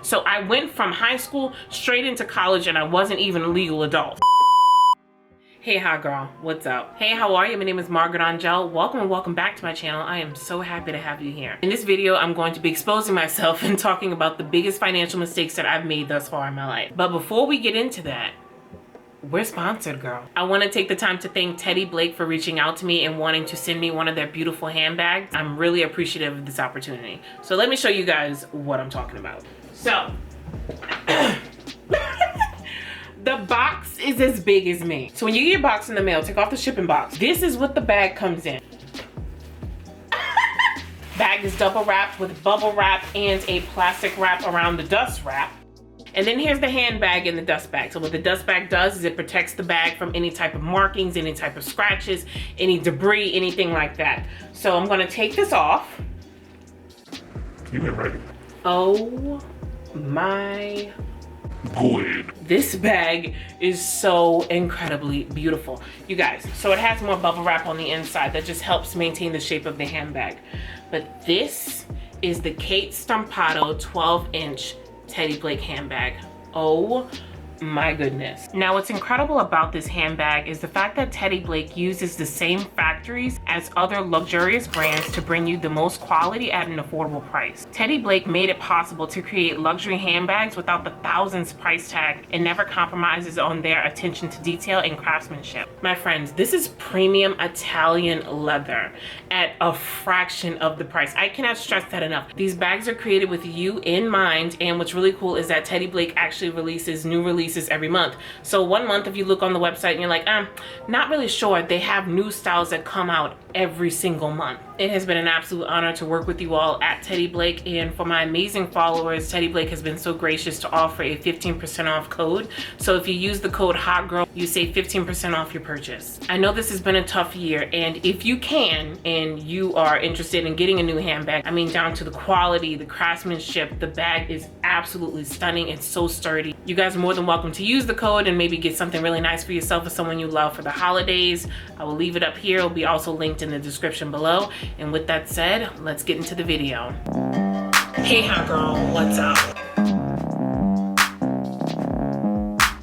So I went from high school straight into college and I wasn't even a legal adult. Hey, hi girl, what's up? Hey, how are you? My name is Margaret Angèl. Welcome and welcome back to my channel. I am so happy to have you here. In this video, I'm going to be exposing myself and talking about the biggest financial mistakes that I've made thus far in my life. But before we get into that, we're sponsored, girl. I want to take the time to thank Teddy Blake for reaching out to me and wanting to send me one of their beautiful handbags. I'm really appreciative of this opportunity. So let me show you guys what I'm talking about. So, the box is as big as me. So when you get your box in the mail, take off the shipping box. This is what the bag comes in. Bag is double wrapped with bubble wrap and a plastic wrap around the dust wrap. And then here's the handbag and the dust bag. So what the dust bag does is it protects the bag from any type of markings, any type of scratches, any debris, anything like that. So I'm gonna take this off. You get ready. Oh my. Good. This bag is so incredibly beautiful. You guys, so it has more bubble wrap on the inside that just helps maintain the shape of the handbag. But this is the Kate Stampato 12-inch Teddy Blake handbag. Oh my goodness. Now what's incredible about this handbag is the fact that Teddy Blake uses the same factories as other luxurious brands to bring you the most quality at an affordable price. Teddy Blake made it possible to create luxury handbags without the thousands price tag and never compromises on their attention to detail and craftsmanship. My friends, this is premium Italian leather at a fraction of the price. I cannot stress that enough. These bags are created with you in mind, and what's really cool is that Teddy Blake actually releases new releases every month. So one month, if you look on the website and you're like, not really sure, they have new styles that come out every single month. It has been an absolute honor to work with you all at Teddy Blake, and for my amazing followers, Teddy Blake has been so gracious to offer a 15% off code. So if you use the code HOTGIRL, you save 15% off your purchase. I know this has been a tough year, and if you can and you are interested in getting a new handbag, I mean, down to the quality, the craftsmanship, the bag is absolutely stunning. It's so sturdy. You guys are more than welcome to use the code and maybe get something really nice for yourself or someone you love for the holidays. I will leave it up here. It'll be also linked in the description below. And with that said, let's get into the video. Hey, hi girl, what's up?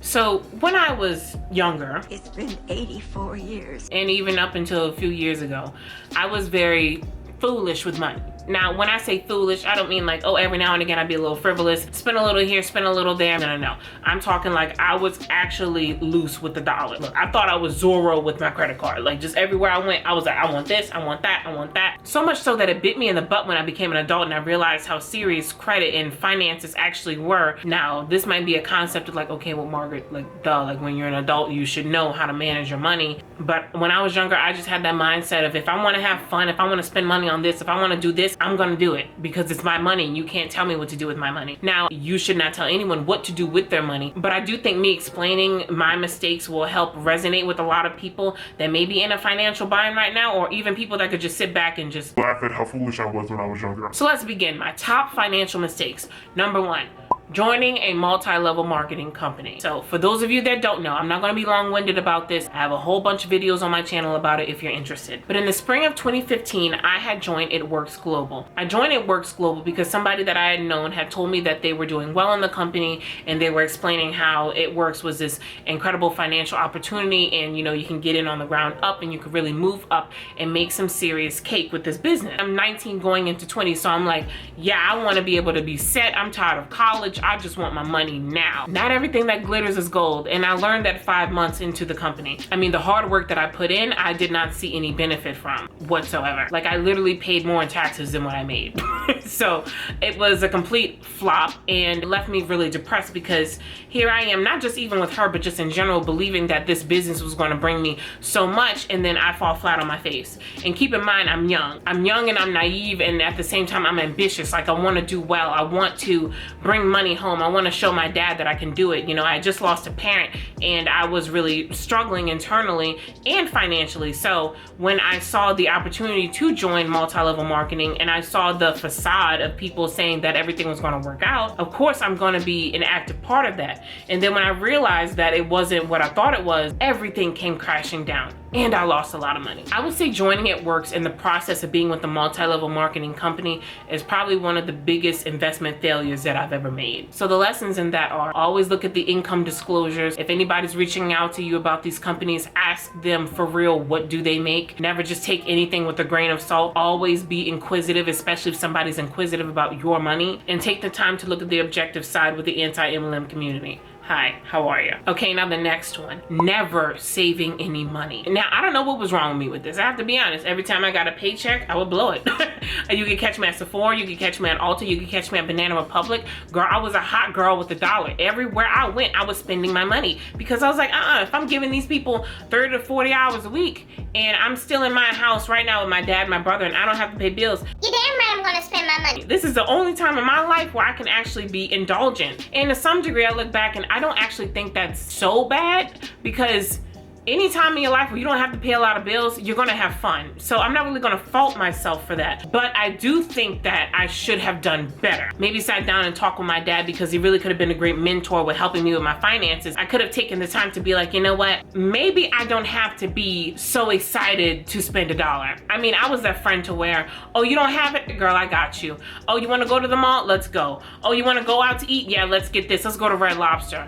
So when I was younger, it's been 84 years. And even up until a few years ago, I was very foolish with money. Now, when I say foolish, I don't mean like, oh, every now and again I'd be a little frivolous, spend a little here, spend a little there. No. I'm talking like I was actually loose with the dollar. Look, I thought I was Zorro with my credit card. Like just everywhere I went, I was like, I want this, I want that, I want that. So much so that it bit me in the butt when I became an adult and I realized how serious credit and finances actually were. Now, this might be a concept of like, okay, well, Margaret, like duh, like when you're an adult, you should know how to manage your money. But when I was younger, I just had that mindset of if I want to have fun, if I want to spend money on this, if I want to do this, I'm gonna do it because it's my money and you can't tell me what to do with my money. Now, you should not tell anyone what to do with their money, but I do think me explaining my mistakes will help resonate with a lot of people that may be in a financial bind right now, or even people that could just sit back and just laugh at how foolish I was when I was younger. So let's begin. My top financial mistakes. Number one, joining a multi-level marketing company. So for those of you that don't know, I'm not going to be long-winded about this. I have a whole bunch of videos on my channel about it if you're interested. But in the spring of 2015, I had joined It Works Global. I joined It Works Global because somebody that I had known had told me that they were doing well in the company and they were explaining how It Works was this incredible financial opportunity, and you know, you can get in on the ground up and you could really move up and make some serious cake with this business. I'm 19 going into 20, so I'm like, yeah, I want to be able to be set. I'm tired of college. I just want my money now. Not everything that glitters is gold, and I learned that 5 months into the company. I mean, the hard work that I put in, I did not see any benefit from whatsoever. Like I literally paid more in taxes than what I made. So it was a complete flop and it left me really depressed because here I am, not just even with her, but just in general, believing that this business was going to bring me so much, and then I fall flat on my face. And keep in mind, I'm young and I'm naive, and at the same time I'm ambitious. Like I want to do well. I want to bring money home. I want to show my dad that I can do it. You know, I just lost a parent and I was really struggling internally and financially. So when I saw the opportunity to join multi-level marketing and I saw the facade of people saying that everything was going to work out, of course I'm going to be an active part of that. And then when I realized that it wasn't what I thought it was, everything came crashing down. and I lost a lot of money. I would say joining It Works in the process of being with a multi-level marketing company is probably one of the biggest investment failures that I've ever made. So the lessons in that are always look at the income disclosures. If anybody's reaching out to you about these companies, ask them for real, what do they make? Never just take anything with a grain of salt. Always be inquisitive, especially if somebody's inquisitive about your money, and take the time to look at the objective side with the anti-MLM community. Hi, how are you? Okay, now the next one, never saving any money. Now, I don't know what was wrong with me with this. I have to be honest. Every time I got a paycheck, I would blow it. You could catch me at Sephora, you could catch me at Ulta, you could catch me at Banana Republic. Girl, I was a hot girl with $1. Everywhere I went, I was spending my money because I was like, if I'm giving these people 30 to 40 hours a week and I'm still in my house right now with my dad and my brother and I don't have to pay bills, you're damn right I'm gonna spend my money. This is the only time in my life where I can actually be indulgent. And to some degree, I look back and I don't actually think that's so bad, because any time in your life where you don't have to pay a lot of bills, you're gonna have fun. So I'm not really gonna fault myself for that. But I do think that I should have done better. Maybe sat down and talked with my dad, because he really could have been a great mentor with helping me with my finances. I could have taken the time to be like, you know what? Maybe I don't have to be so excited to spend $1. I mean, I was that friend to where, oh, you don't have it? Girl, I got you. Oh, you wanna go to the mall? Let's go. Oh, you wanna go out to eat? Yeah, let's get this. Let's go to Red Lobster.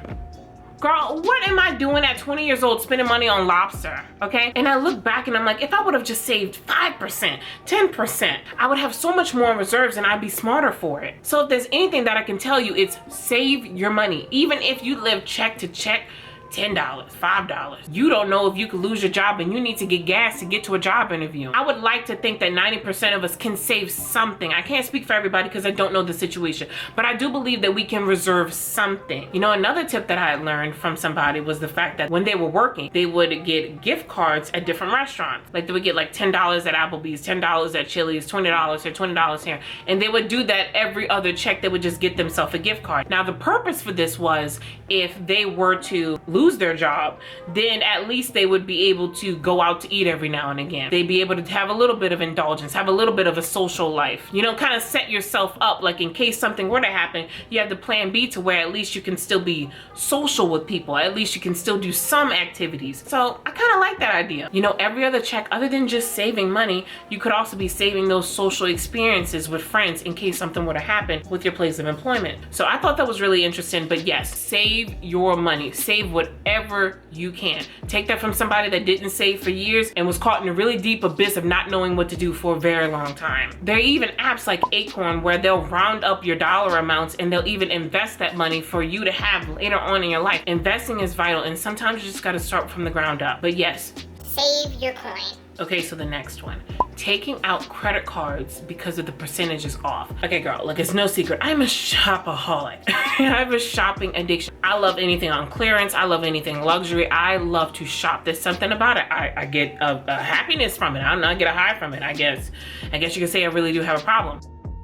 Girl, what am I doing at 20 years old spending money on lobster, okay? And I look back and I'm like, if I would have just saved 5%, 10%, I would have so much more in reserves and I'd be smarter for it. So if there's anything that I can tell you, it's save your money. Even if you live check to check, $10, $5. You don't know if you could lose your job and you need to get gas to get to a job interview. I would like to think that 90% of us can save something. I can't speak for everybody because I don't know the situation, but I do believe that we can reserve something. You know, another tip that I had learned from somebody was the fact that when they were working, they would get gift cards at different restaurants. Like they would get like $10 at Applebee's, $10 at Chili's, $20 here, $20 here. And they would do that every other check. They would just get themselves a gift card. Now the purpose for this was if they were to lose their job, then at least they would be able to go out to eat every now and again. They'd be able to have a little bit of indulgence, have a little bit of a social life, you know, kind of set yourself up, like in case something were to happen, you have the plan B to where at least you can still be social with people, at least you can still do some activities. So I kind of like that idea. You know, every other check, other than just saving money, you could also be saving those social experiences with friends in case something were to happen with your place of employment. So I thought that was really interesting. But yes, save your money, save whatever you can. Take that from somebody that didn't save for years and was caught in a really deep abyss of not knowing what to do for a very long time. There are even apps like Acorn where they'll round up your dollar amounts and they'll even invest that money for you to have later on in your life. Investing is vital, and sometimes you just got to start from the ground up. But yes, save your coin. Okay, so the next one, taking out credit cards because of the percentages off. Okay, girl, look, it's no secret. I'm a shopaholic. I have a shopping addiction. I love anything on clearance. I love anything luxury. I love to shop. There's something about it. I get a happiness from it. I don't know, I get a high from it, I guess. I guess you could say I really do have a problem.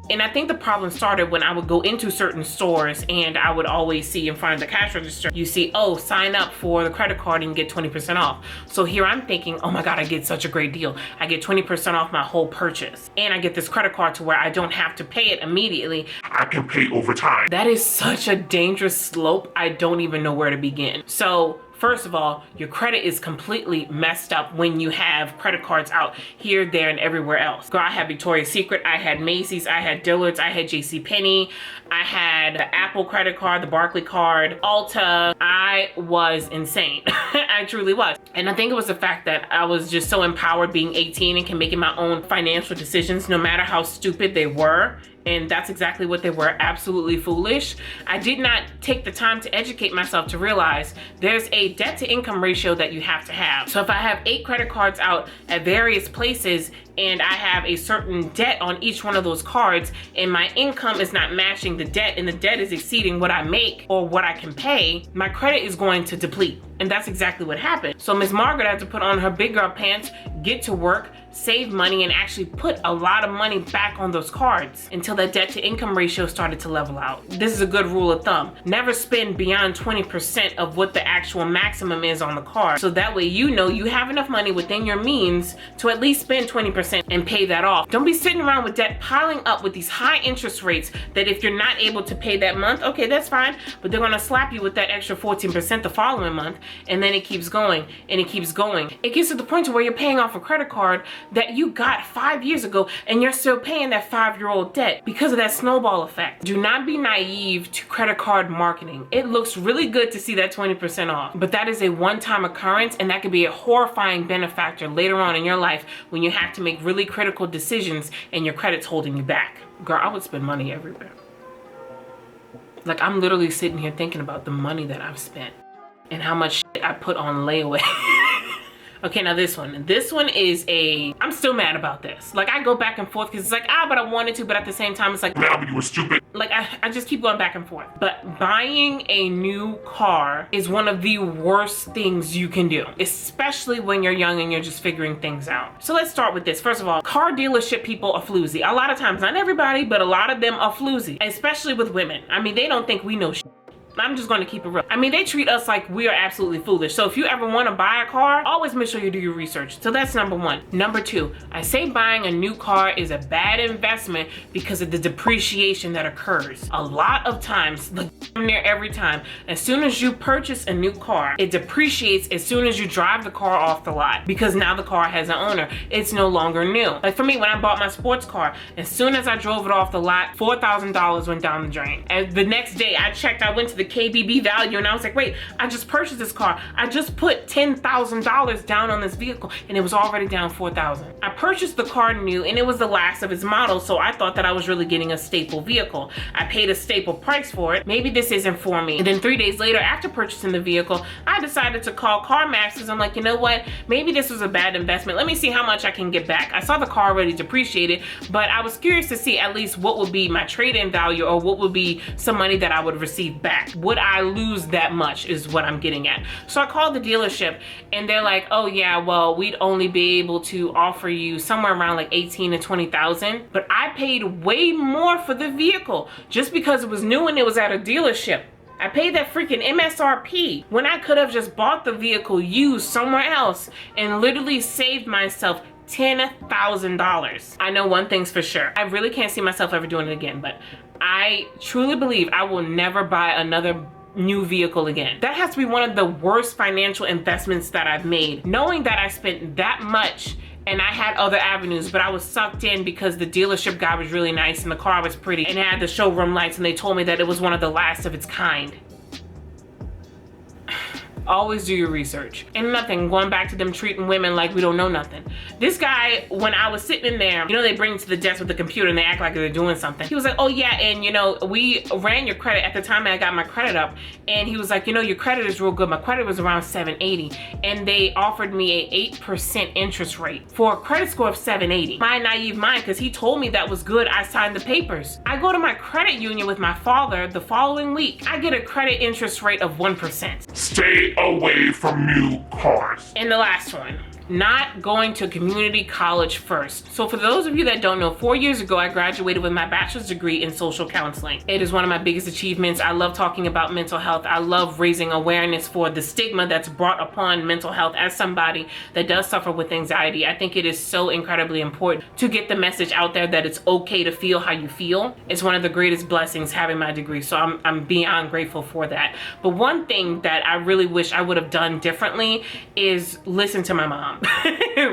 And I think the problem started when I would go into certain stores and I would always see in front of the cash register, you see, oh, sign up for the credit card and get 20% off. So here I'm thinking, oh my God, I get such a great deal. I get 20% off my whole purchase. And I get this credit card to where I don't have to pay it immediately. I can pay over time. That is such a dangerous slope. I don't even know where to begin. So first of all, your credit is completely messed up when you have credit cards out here, there, and everywhere else. Girl, I had Victoria's Secret, I had Macy's, I had Dillard's, I had JCPenney, I had the Apple credit card, the Barclay card, Ulta. I was insane. I truly was. And I think it was the fact that I was just so empowered being 18 and can making my own financial decisions no matter how stupid they were. And that's exactly what they were, absolutely foolish. I did not take the time to educate myself to realize there's a debt to income ratio that you have to have. So if I have 8 credit cards out at various places and I have a certain debt on each one of those cards and my income is not matching the debt and the debt is exceeding what I make or what I can pay, my credit is going to deplete. And that's exactly what happened. So Miss Margaret had to put on her big girl pants, get to work, save money and actually put a lot of money back on those cards until that debt to income ratio started to level out. This is a good rule of thumb. Never spend beyond 20% of what the actual maximum is on the card. So that way you know you have enough money within your means to at least spend 20% and pay that off. Don't be sitting around with debt piling up with these high interest rates that if you're not able to pay that month, okay, that's fine, but they're gonna slap you with that extra 14% the following month, and then it keeps going and it keeps going. It gets to the point to where you're paying off a credit card that you got 5 years ago and you're still paying that 5-year-old debt because of that snowball effect. Do not be naive to credit card marketing. It looks really good to see that 20% off, but that is a one-time occurrence, and that could be a horrifying benefactor later on in your life when you have to make really critical decisions and your credit's holding you back. Girl, I would spend money everywhere. Like, I'm literally sitting here thinking about the money that I've spent and how much shit I put on layaway. Okay, now this one. This one is I'm still mad about this. Like, I go back and forth because it's like, but I wanted to, but at the same time, it's like, Now, but you were stupid. like I just keep going back and forth. But buying a new car is one of the worst things you can do, especially when you're young and you're just figuring things out. So let's start with this. First of all, car dealership people are floozy. A lot of times, not everybody, but a lot of them are floozy, especially with women. I mean, they don't think we know shit. I'm just going to keep it real. I mean, they treat us like we are absolutely foolish. So if you ever want to buy a car, always make sure you do your research. So that's number one. Number two, I say buying a new car is a bad investment because of the depreciation that occurs. A lot of times, like near every time, as soon as you purchase a new car, it depreciates as soon as you drive the car off the lot because now the car has an owner. It's no longer new. Like for me, when I bought my sports car, as soon as I drove it off the lot, $4,000 went down the drain. And the next day I checked, I went to the KBB value and I was like, wait, I just purchased this car. I just put $10,000 down on this vehicle and it was already down $4,000. I purchased the car new and it was the last of its model, so I thought that I was really getting a staple vehicle. I paid a staple price for it. Maybe this isn't for me. And then 3 days later, after purchasing the vehicle, I decided to call CarMax because I'm like, you know what? Maybe this was a bad investment. Let me see how much I can get back. I saw the car already depreciated, but I was curious to see at least what would be my trade-in value or what would be some money that I would receive back. Would I lose that much is what I'm getting at. So I called the dealership and they're like, oh yeah, well, we'd only be able to offer you somewhere around like 18 to 20,000. But I paid way more for the vehicle just because it was new and it was at a dealership. I paid that freaking MSRP when I could have just bought the vehicle used somewhere else and literally saved myself $10,000. I know one thing's for sure. I really can't see myself ever doing it again, but I truly believe I will never buy another new vehicle again. That has to be one of the worst financial investments that I've made. Knowing that I spent that much and I had other avenues, but I was sucked in because the dealership guy was really nice and the car was pretty and it had the showroom lights and they told me that it was one of the last of its kind. Always do your research. And nothing, going back to them treating women like we don't know nothing. This guy, when I was sitting in there, you know, they bring you to the desk with the computer and they act like they're doing something. He was like, oh yeah, and you know, we ran your credit at the time I got my credit up. And he was like, you know, your credit is real good. My credit was around 780. And they offered me a 8% interest rate for a credit score of 780. My naive mind, because he told me that was good, I signed the papers. I go to my credit union with my father the following week. I get a credit interest rate of 1%. Stay away from new cars. And the last one, not going to community college first. So for those of you that don't know, 4 years ago, I graduated with my bachelor's degree in social counseling. It is one of my biggest achievements. I love talking about mental health. I love raising awareness for the stigma that's brought upon mental health as somebody that does suffer with anxiety. I think it is so incredibly important to get the message out there that it's okay to feel how you feel. It's one of the greatest blessings having my degree. So I'm beyond grateful for that. But one thing that I really wish I would have done differently is listen to my mom.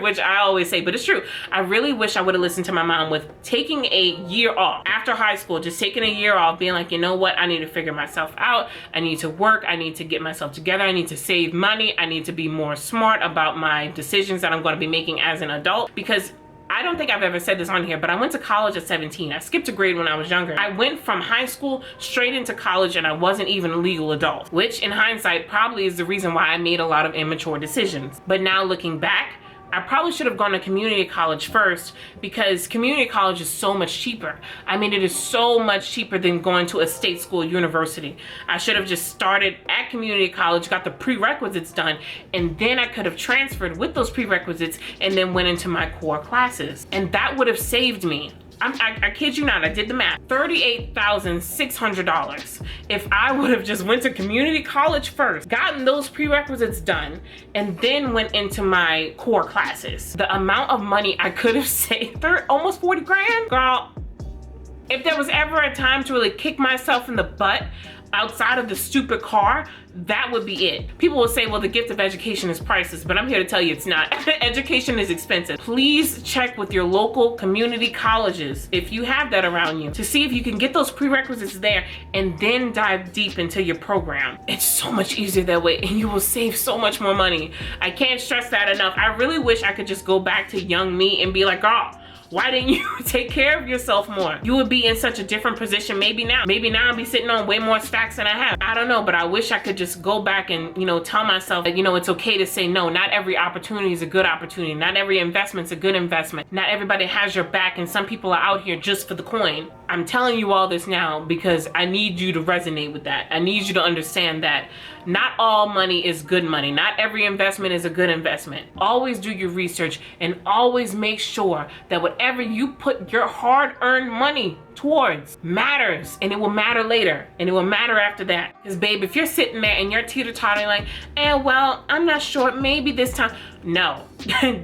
Which I always say, but it's true. I really wish I would have listened to my mom with taking a year off after high school, just taking a year off, being like, you know what, I need to figure myself out. I need to work. I need to get myself together. I need to save money. I need to be more smart about my decisions that I'm going to be making as an adult, because I don't think I've ever said this on here, but I went to college at 17. I skipped a grade when I was younger. I went from high school straight into college and I wasn't even a legal adult, which in hindsight probably is the reason why I made a lot of immature decisions. But now looking back, I probably should have gone to community college first because community college is so much cheaper. I mean, it is so much cheaper than going to a state school university. I should have just started at community college, got the prerequisites done, and then I could have transferred with those prerequisites and then went into my core classes. And that would have saved me, I kid you not, I did the math, $38,600 if I would have just went to community college first, gotten those prerequisites done, and then went into my core classes. The amount of money I could have saved, almost 40 grand, girl. If there was ever a time to really kick myself in the butt outside of the stupid car, that would be it. People will say, well, the gift of education is priceless, but I'm here to tell you it's not. Education is expensive. Please check with your local community colleges, if you have that around you, to see if you can get those prerequisites there and then dive deep into your program. It's so much easier that way and you will save so much more money. I can't stress that enough. I really wish I could just go back to young me and be like, girl, why didn't you take care of yourself more? You would be in such a different position maybe now. Maybe now I'd be sitting on way more stacks than I have. I don't know, but I wish I could just go back and, you know, tell myself that, you know, it's okay to say no. Not every opportunity is a good opportunity. Not every investment's a good investment. Not everybody has your back, and some people are out here just for the coin. I'm telling you all this now because I need you to resonate with that. I need you to understand that not all money is good money. Not every investment is a good investment. Always do your research and always make sure that whatever you put your hard-earned money towards matters, and it will matter later, and it will matter after that. Because babe, if you're sitting there and you're teeter-tottering like, well, I'm not sure, maybe this time. No,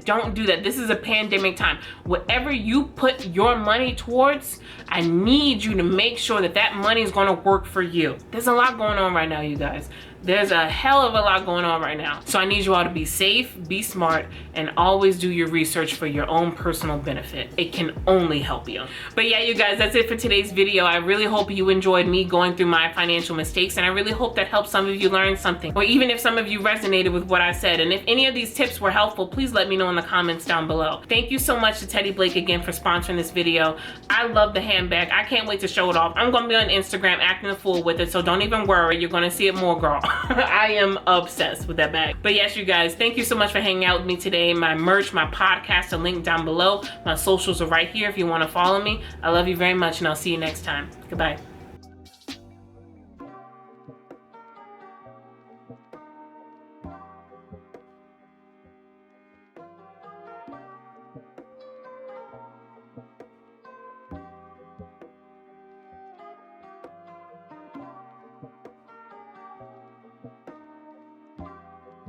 don't do that. This is a pandemic time. Whatever you put your money towards, I need you to make sure that that money is going to work for you. There's a lot going on right now, you guys. There's a hell of a lot going on right now. So I need you all to be safe, be smart, and always do your research for your own personal benefit. It can only help you. But yeah, you guys, that's it for today's video. I really hope you enjoyed me going through my financial mistakes, and I really hope that helped some of you learn something, or even if some of you resonated with what I said. And if any of these tips were helpful, please let me know in the comments down below. Thank you so much to Teddy Blake again for sponsoring this video. I love the handbag. I can't wait to show it off. I'm gonna be on Instagram acting a fool with it, so don't even worry. You're gonna see it more, girl. I am obsessed with that bag. But yes, you guys, thank you so much for hanging out with me today. My merch, my podcast are linked down below. My socials are right here if you want to follow me. I love you very much, and I'll see you next time. Goodbye.